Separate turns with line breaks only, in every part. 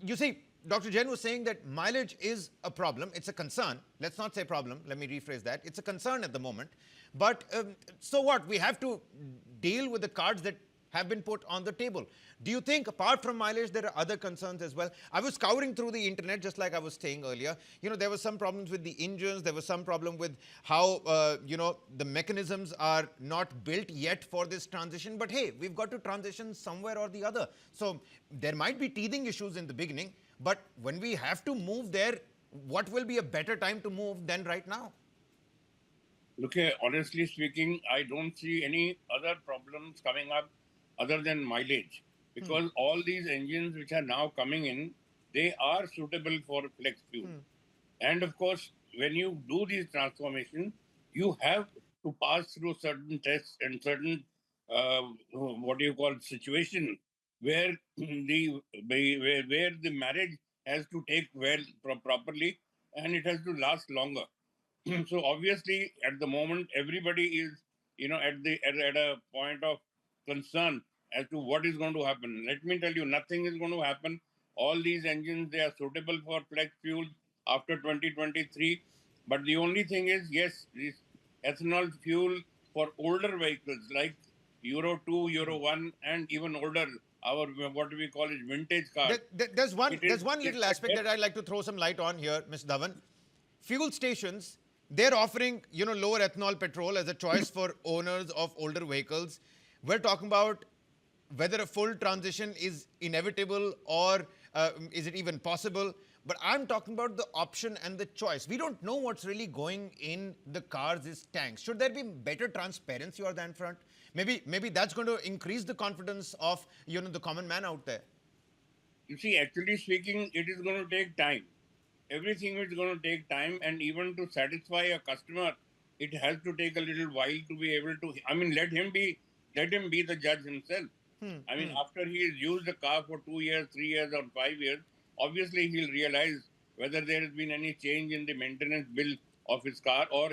you see, Dr. Jain was saying that mileage is a problem. It's a concern. Let's not say problem. Let me rephrase that. It's a concern at the moment. But so what? We have to deal with the cards that have been put on the table. Do you think, apart from mileage, there are other concerns as well? I was scouring through the internet, just like I was saying earlier. You know, there were some problems with the engines. There was some problem with how, the mechanisms are not built yet for this transition. But hey, we've got to transition somewhere or the other. So there might be teething issues in the beginning. But when we have to move there, what will be a better time to move than right now?
Look, honestly speaking, I don't see any other problems coming up other than mileage, because all these engines which are now coming in, they are suitable for flex fuel. And of course, when you do these transformations, you have to pass through certain tests and certain what do you call situation where where the marriage has to take well properly, and it has to last longer. So obviously, at the moment, everybody is, at a point of concern as to what is going to happen. Let me tell you, nothing is going to happen. All these engines, they are suitable for flex fuel after 2023. But the only thing is, yes, this ethanol fuel for older vehicles like Euro 2, Euro 1, and even older, our what we call it vintage cars.
There's one,
It
there's
is
one
it's
little
a
aspect that
test.
I'd like to throw some light on here, Ms. Dhawan. Fuel stations, they're offering, lower ethanol petrol as a choice for owners of older vehicles. We're talking about whether a full transition is inevitable or is it even possible. But I'm talking about the option and the choice. We don't know what's really going in the cars' tanks. Should there be better transparency on that front? Maybe that's going to increase the confidence of, the common man out there.
You see, actually speaking, it is going to take time. Everything is going to take time, and even to satisfy a customer, it has to take a little while to be able to. I mean, let him be the judge himself. I mean, after he has used the car for 2 years, 3 years, or 5 years, obviously he'll realize whether there has been any change in the maintenance bill of his car, or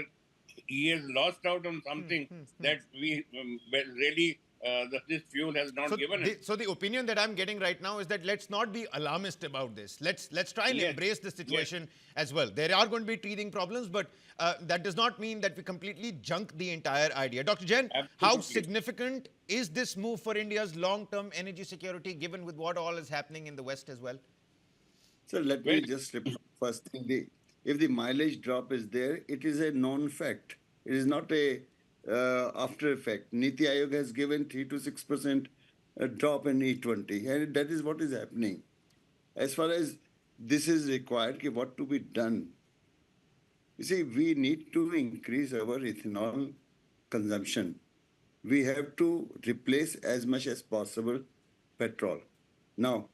he has lost out on something that we really that this fuel has not given him.
So the opinion that I'm getting right now is that let's not be alarmist about this. Let's try and
Yes,
embrace the
yes,
situation as well. There are going to be teething problems, but that does not mean that we completely junk the entire idea. Dr. Jain, how
absolutely.
significant is this move for India's long-term energy security, given with what all is happening in the West as well?
So let
Well,
me just first thing, if the mileage drop is there, it is a known fact. It is not a after effect. Niti Aayog has given 3 to 6% drop in E20, and that is what is happening. As far as this is required, what to be done? You see, we need to increase our ethanol consumption. We have to replace as much as possible petrol. Now,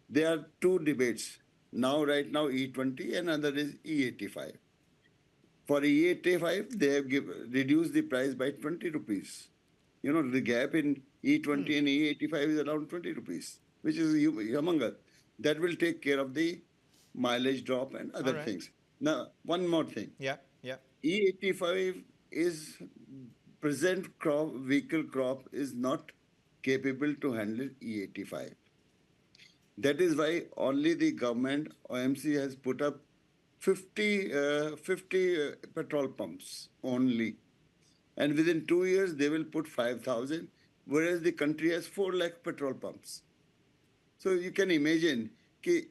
there are two debates. Right now, E20, and another is E85. For E85, they have reduced the price by 20 rupees. The gap in E20 and E85 is around 20 rupees, which is humongous. That will take care of the mileage drop and
All
other
right.
things. Now, one more thing.
Yeah, yeah.
E85 is present vehicle crop is not capable to handle E85. That is why only the government, OMC, has put up 50 petrol pumps only. And within 2 years, they will put 5,000, whereas the country has 4 lakh petrol pumps. So you can imagine that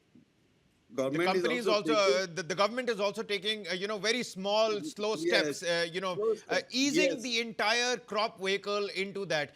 The
government is
company is
also
also
taking,
the government is also taking very small, slow steps.
yes, those steps,
Easing
yes.
the entire crop vehicle into that.